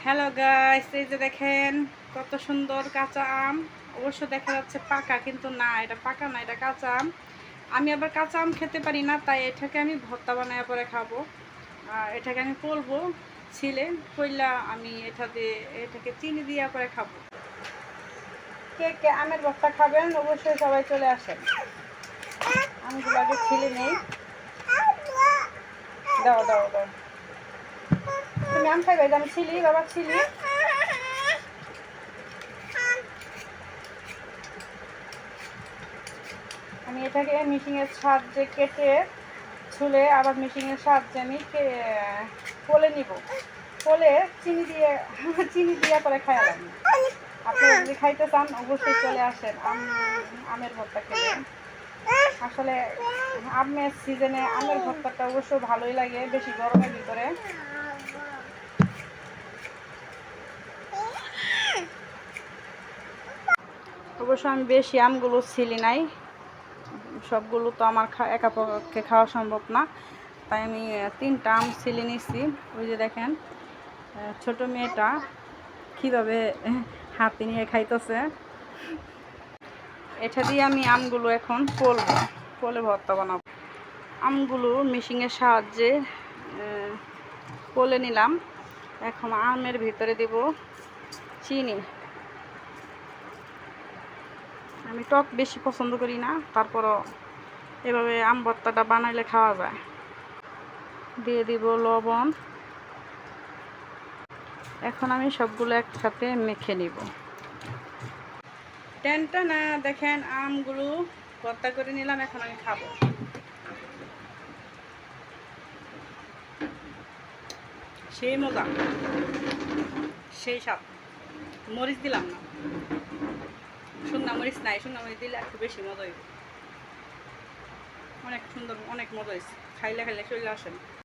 Hello guys, এই যে দেখেন কত সুন্দর কাঁচা আম। অবশ্য দেখা যাচ্ছে পাকা, কিন্তু না, এটা পাকা না, এটা কাঁচা আম। আমি আবার কাঁচা আম খেতে পারি না, তাই এটাকে আমি ভর্তা বানায় পরে খাবো। আর এটাকে আমি পলবো, ছিলে কইলা আমি এটাকে চিনি দিয়ে পরে খাবো। কে কে আমের ভর্তা খাবেন অবশ্যই সবাই চলে আসেন। আমগুলো আগে ছিলে নেই। দাও দাও দাও, তুমি আম খাইবে? আমি ছিলি বাবা, ছিলি। আমি এটাকে মেশিনের সাহায্যে কেটে ছুলে আবার মেশিনের সাহায্যে আমি পলে নিব। পলে চিনি দিয়ে পরে খাইলাম। আপনারা যদি খাইতে চান অবশ্যই চলে আসেন আমের ভর্তা খেলে। আসলে আমের সিজনে আমের ভর্তাটা অবশ্য ভালোই লাগে, বেশি গরমের ভিতরে। অবশ্য আমি বেশি আমগুলো ছিলি নাই, সবগুলো তো আমার একা পক্ষে খাওয়া সম্ভব না, তাই আমি 3টা আম ছিলে নিছি। ওই যে দেখেন ছোট মেয়েটা কীভাবে হাতে নিয়ে খাইতেছে। এটা দিয়ে আমি আমগুলো এখন পলে ভর্তা বানাবো। আমগুলো মেশিনের সাহায্যে পলে নিলাম। এখন আমের ভিতরে দেব চিনি। আমি টক বেশি পছন্দ করি না, তারপরও এভাবে আম ভর্তাটা বানাইলে খাওয়া যায়। দিয়ে দিব লবণ। এখন আমি সবগুলো একসাথে মেখে নিব। টেনটা না, দেখেন আমগুলো ভর্তা করে নিলাম, এখন আমি খাবো। সেই মজা, সেই স্বাদ। মরিচ দিলাম না, শুকনা মরিচ নাই, শুকনা মরিচ দিলে একটু বেশি মজা হইব। অনেক সুন্দর, অনেক মজা হয়েছে। খাইলে খাইলে চলে আসেন।